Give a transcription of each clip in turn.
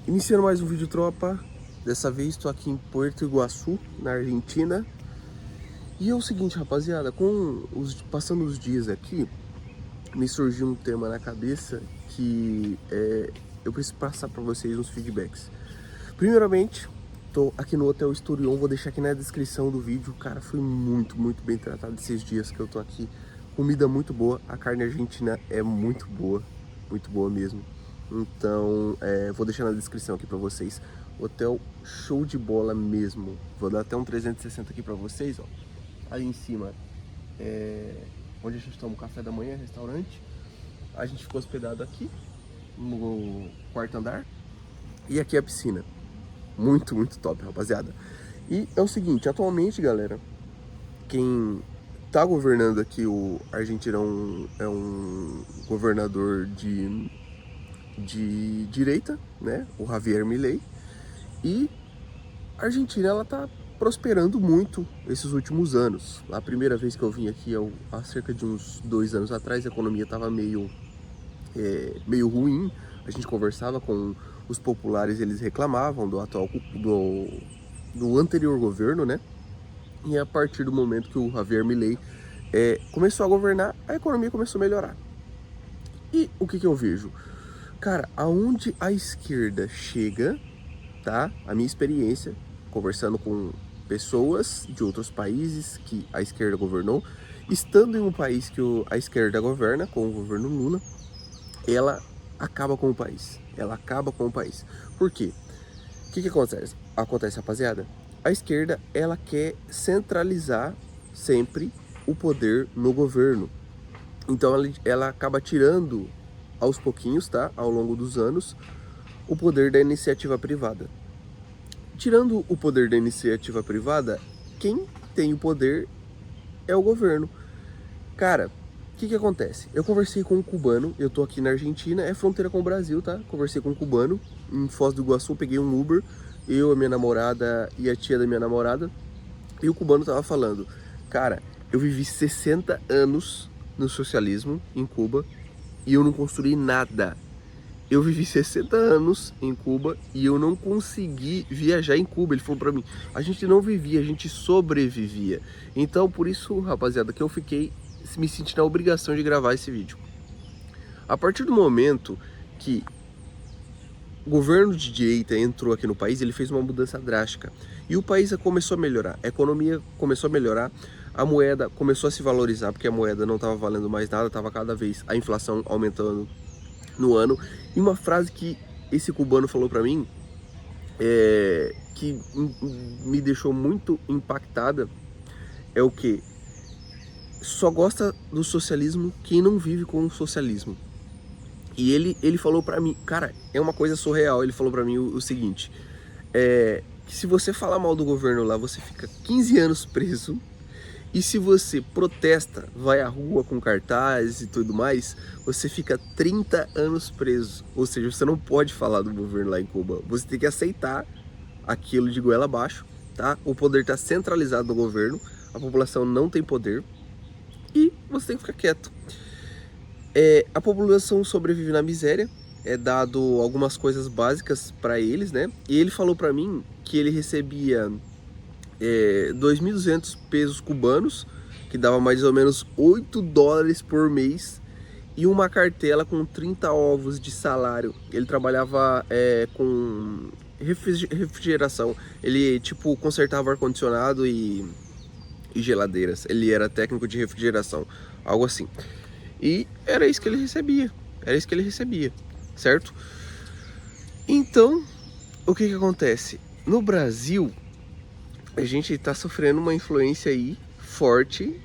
Iniciando mais um vídeo, tropa. Dessa vez estou aqui em Puerto Iguaçu, na Argentina. E é o seguinte, rapaziada, passando os dias aqui, me surgiu um tema na cabeça que eu preciso passar para vocês uns feedbacks. Primeiramente, tô aqui no Hotel Esturion, vou deixar aqui na descrição do vídeo. Cara, foi muito bem tratado esses dias que eu tô aqui. Comida muito boa, a carne argentina é muito boa mesmo. Então, vou deixar na descrição aqui pra vocês. Hotel show de bola mesmo. Vou dar até um 360 aqui pra vocês, ó. Ali em cima onde a gente toma o café da manhã, restaurante. A gente ficou hospedado aqui no quarto andar. E aqui é a piscina. Muito top, rapaziada. E é o seguinte, atualmente, galera, quem tá governando aqui o Argentina é um governador de direita, né? O Javier Milei. E a Argentina, ela tá prosperando muito esses últimos anos. A primeira vez que eu vim aqui, há cerca de uns 2 anos atrás, a economia tava meio ruim. A gente conversava com os populares, eles reclamavam do anterior governo, né? E a partir do momento que o Javier Milei começou a governar, a economia começou a melhorar. E o que eu vejo? Cara, aonde a esquerda chega, tá? A minha experiência, conversando com pessoas de outros países que a esquerda governou, estando em um país que a esquerda governa, com o governo Lula, ela acaba com o país. Ela acaba com o país. Por quê? O que acontece? Acontece, rapaziada? A esquerda, ela quer centralizar sempre o poder no governo. Então ela acaba tirando aos pouquinhos, tá? Ao longo dos anos, o poder da iniciativa privada. Tirando o poder da iniciativa privada, quem tem o poder é o governo. Cara, o que acontece? Eu conversei com um cubano, eu tô aqui na Argentina, é fronteira com o Brasil, tá? Conversei com um cubano em Foz do Iguaçu, peguei um Uber, eu, a minha namorada e a tia da minha namorada, e o cubano tava falando, cara, eu vivi 60 anos no socialismo em Cuba e eu não construí nada. Eu vivi 60 anos em Cuba e eu não consegui viajar em Cuba. Ele falou pra mim, a gente não vivia, a gente sobrevivia. Então, por isso, rapaziada, que eu fiquei me sentindo na obrigação de gravar esse vídeo. A partir do momento que o governo de direita entrou aqui no país, ele fez uma mudança drástica. E o país começou a melhorar, a economia começou a melhorar, a moeda começou a se valorizar, porque a moeda não estava valendo mais nada, estava cada vez a inflação aumentando no ano. E uma frase que esse cubano falou pra mim, que me deixou muito impactada, é o que? Só gosta do socialismo quem não vive com o socialismo. E ele falou pra mim, cara, é uma coisa surreal, ele falou pra mim o seguinte, que se você falar mal do governo lá, você fica 15 anos preso, e se você protesta, vai à rua com cartazes e tudo mais, você fica 30 anos preso. Ou seja, você não pode falar do governo lá em Cuba. Você tem que aceitar aquilo de goela abaixo, tá? O poder está centralizado no governo, a população não tem poder e você tem que ficar quieto. A população sobrevive na miséria, é dado algumas coisas básicas para eles, né? E ele falou para mim que ele recebia 2.200 pesos cubanos, que dava mais ou menos 8 dólares por mês, e uma cartela com 30 ovos de salário. Ele trabalhava com refrigeração, ele tipo consertava ar-condicionado e geladeiras, ele era técnico de refrigeração, algo assim. E era isso que ele recebia, certo? Então, o que acontece? No Brasil, a gente está sofrendo uma influência aí forte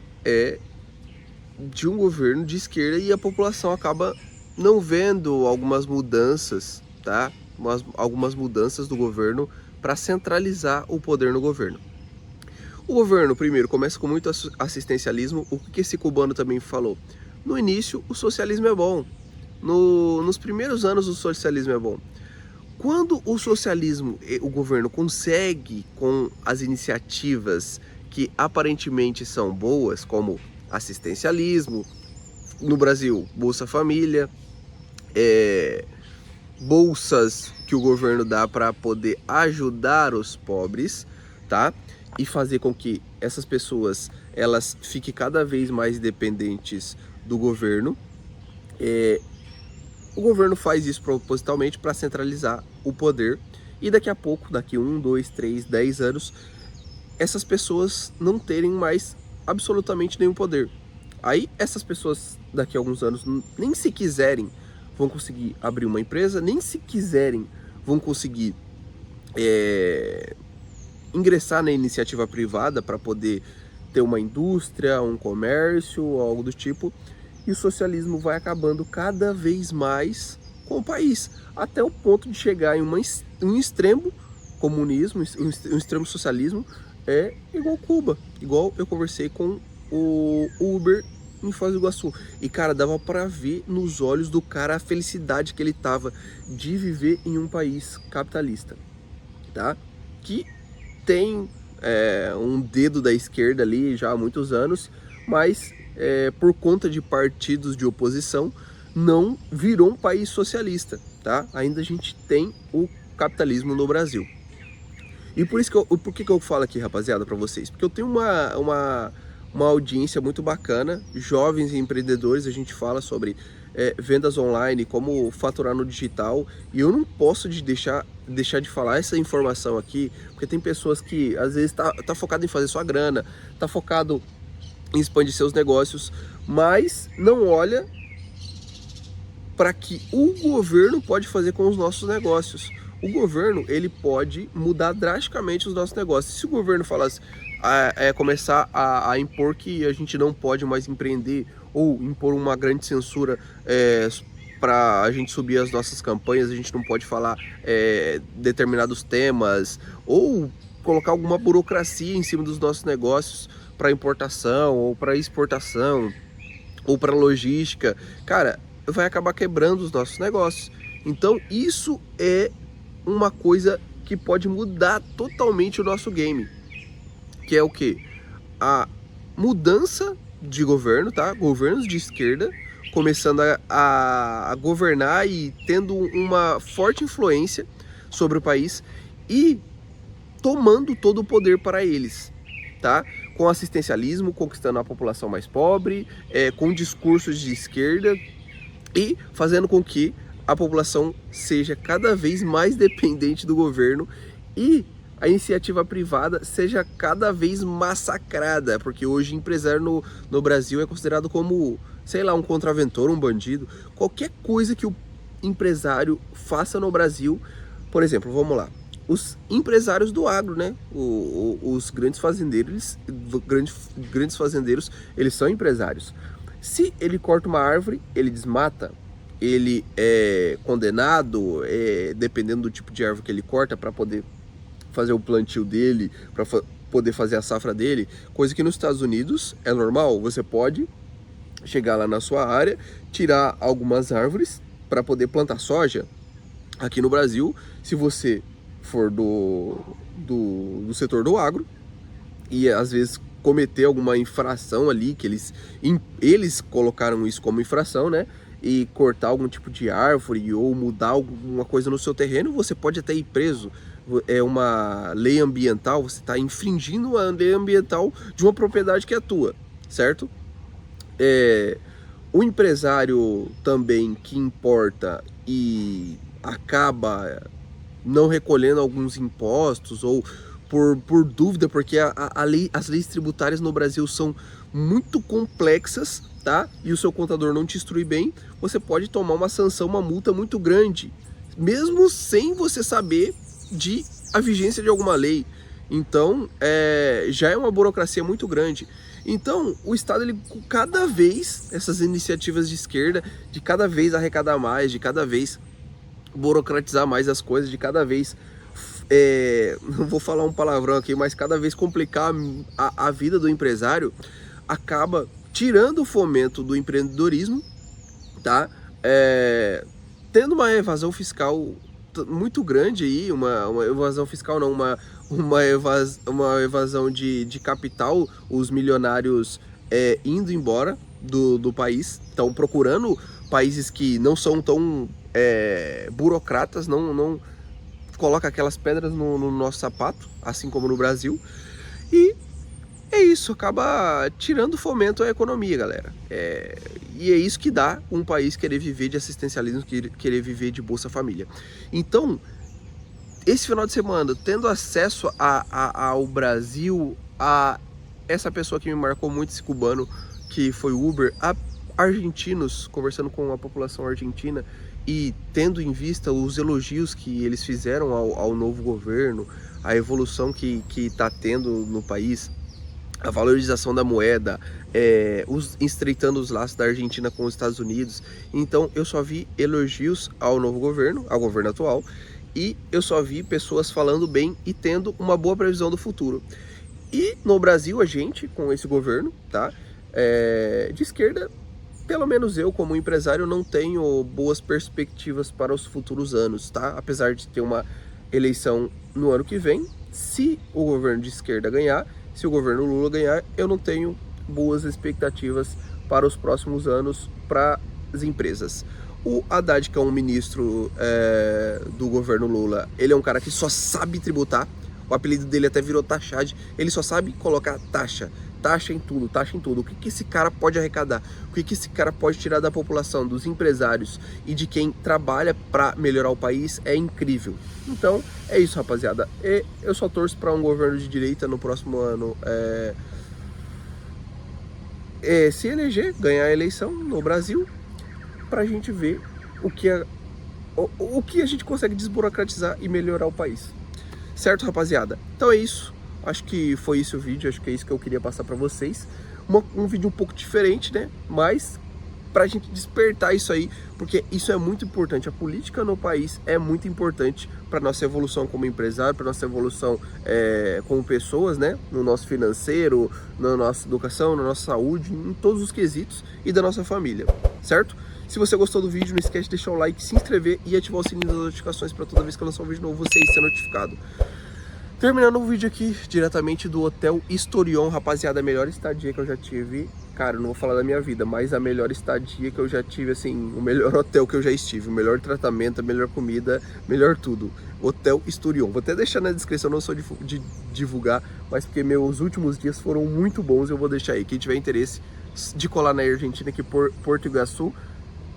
de um governo de esquerda e a população acaba não vendo algumas mudanças, tá? Algumas mudanças do governo para centralizar o poder no governo. O governo, primeiro, começa com muito assistencialismo. O que esse cubano também falou? No início, o socialismo é bom. Nos primeiros anos, o socialismo é bom. Quando o socialismo, o governo consegue, com as iniciativas que aparentemente são boas, como assistencialismo, no Brasil, Bolsa Família, bolsas que o governo dá para poder ajudar os pobres, tá? E fazer com que essas pessoas elas fiquem cada vez mais dependentes do governo. O governo faz isso propositalmente para centralizar o poder e daqui a pouco, daqui 1, 2, 3, 10 anos, essas pessoas não terem mais absolutamente nenhum poder. Aí essas pessoas daqui a alguns anos, nem se quiserem, vão conseguir abrir uma empresa, nem se quiserem vão conseguir ingressar na iniciativa privada para poder ter uma indústria, um comércio, algo do tipo, e o socialismo vai acabando cada vez mais com o país, até o ponto de chegar em um extremo comunismo, um extremo socialismo, igual Cuba, igual eu conversei com o Uber em Foz do Iguaçu. E cara, dava para ver nos olhos do cara a felicidade que ele tava de viver em um país capitalista, tá? Que tem um dedo da esquerda ali já há muitos anos, mas por conta de partidos de oposição não virou um país socialista, tá? Ainda a gente tem o capitalismo no Brasil. E por isso por que eu falo aqui, rapaziada, para vocês? Porque eu tenho uma audiência muito bacana, jovens empreendedores, a gente fala sobre vendas online, como faturar no digital, e eu não posso deixar de falar essa informação aqui, porque tem pessoas que às vezes tá focado em fazer sua grana, tá focado em expandir seus negócios, mas não olha para que o governo pode fazer com os nossos negócios. O governo, ele pode mudar drasticamente os nossos negócios. Se o governo falasse, começar a impor que a gente não pode mais empreender, ou impor uma grande censura para a gente subir as nossas campanhas, a gente não pode falar determinados temas, ou colocar alguma burocracia em cima dos nossos negócios para importação, ou para exportação, ou para logística, cara, vai acabar quebrando os nossos negócios. Então isso é uma coisa que pode mudar totalmente o nosso game, que é o que? A mudança de governo, tá? Governos de esquerda começando a governar e tendo uma forte influência sobre o país e tomando todo o poder para eles, tá? Com assistencialismo, conquistando a população mais pobre, com discursos de esquerda e fazendo com que a população seja cada vez mais dependente do governo e a iniciativa privada seja cada vez massacrada, porque hoje empresário no Brasil é considerado como, sei lá, um contraventor, um bandido. Qualquer coisa que o empresário faça no Brasil, por exemplo, vamos lá, os empresários do agro, né? Os grandes fazendeiros, eles são empresários. Se ele corta uma árvore, ele desmata, ele é condenado, dependendo do tipo de árvore que ele corta, para poder fazer o plantio dele, para poder fazer a safra dele, coisa que nos Estados Unidos é normal. Você pode chegar lá na sua área, tirar algumas árvores para poder plantar soja. Aqui no Brasil, se você for do setor do agro e às vezes cometer alguma infração ali, que eles colocaram isso como infração, né? E cortar algum tipo de árvore ou mudar alguma coisa no seu terreno, você pode até ir preso. É uma lei ambiental, você está infringindo a lei ambiental de uma propriedade que é tua, certo? O empresário também que importa e acaba não recolhendo alguns impostos ou por dúvida, porque as leis tributárias no Brasil são muito complexas, tá? E o seu contador não te instrui bem, você pode tomar uma sanção, uma multa muito grande, mesmo sem você saber a vigência de alguma lei. Então, já é uma burocracia muito grande. Então, o Estado, ele cada vez, essas iniciativas de esquerda, de cada vez arrecadar mais, de cada vez burocratizar mais as coisas, de cada vez, não vou falar um palavrão aqui, mas cada vez complicar a vida do empresário, acaba tirando o fomento do empreendedorismo, tá? Tendo uma evasão fiscal muito grande aí, uma evasão fiscal não, uma evasão de capital, os milionários indo embora do país, estão procurando países que não são tão burocratas, não coloca aquelas pedras no nosso sapato, assim como no Brasil. E é isso, acaba tirando fomento à economia, galera. E é isso que dá um país querer viver de assistencialismo, querer viver de Bolsa Família. Então, esse final de semana, tendo acesso ao Brasil, a essa pessoa que me marcou muito, esse cubano, que foi Uber, a argentinos, conversando com a população argentina e tendo em vista os elogios que eles fizeram ao novo governo, a evolução que está tendo no país, a valorização da moeda, estreitando os laços da Argentina com os Estados Unidos. Então eu só vi elogios ao novo governo, ao governo atual, e eu só vi pessoas falando bem e tendo uma boa previsão do futuro. E no Brasil, a gente, com esse governo, tá, de esquerda, pelo menos eu, como empresário, não tenho boas perspectivas para os futuros anos, tá? Apesar de ter uma eleição no ano que vem, se o governo de esquerda ganhar, se o governo Lula ganhar, eu não tenho boas expectativas para os próximos anos para as empresas. O Haddad, que é um ministro do governo Lula, ele é um cara que só sabe tributar. O apelido dele até virou Taxade. Ele só sabe colocar taxa em tudo, taxa em tudo. O que esse cara pode arrecadar? O que esse cara pode tirar da população, dos empresários e de quem trabalha para melhorar o país é incrível. Então, é isso, rapaziada. Eu só torço para um governo de direita no próximo ano se eleger, ganhar a eleição no Brasil, para a gente ver o que a gente consegue desburocratizar e melhorar o país. Certo, rapaziada? Então é isso. Acho que foi esse o vídeo. Acho que é isso que eu queria passar pra vocês. Um vídeo um pouco diferente, né? Mas pra gente despertar isso aí, porque isso é muito importante. A política no país é muito importante pra nossa evolução como empresário, pra nossa evolução como pessoas, né? No nosso financeiro, na nossa educação, na nossa saúde, em todos os quesitos e da nossa família, certo? Se você gostou do vídeo, não esquece de deixar o like, se inscrever e ativar o sininho das notificações para toda vez que eu lançar um vídeo novo, você ser notificado. Terminando o vídeo aqui, diretamente do Hotel Historion, rapaziada, a melhor estadia que eu já tive. Cara, eu não vou falar da minha vida, mas a melhor estadia que eu já tive, assim, o melhor hotel que eu já estive, o melhor tratamento, a melhor comida, melhor tudo. Hotel Historion. Vou até deixar na descrição, não sou de divulgar, mas porque meus últimos dias foram muito bons, eu vou deixar aí. Quem tiver interesse de colar na Argentina, aqui por Porto Iguaçu,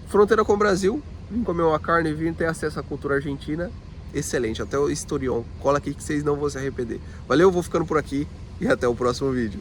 fronteira com o Brasil, vim comer uma carne, vim ter acesso à cultura argentina, excelente, até o Historion, cola aqui que vocês não vão se arrepender. Valeu, vou ficando por aqui e até o próximo vídeo.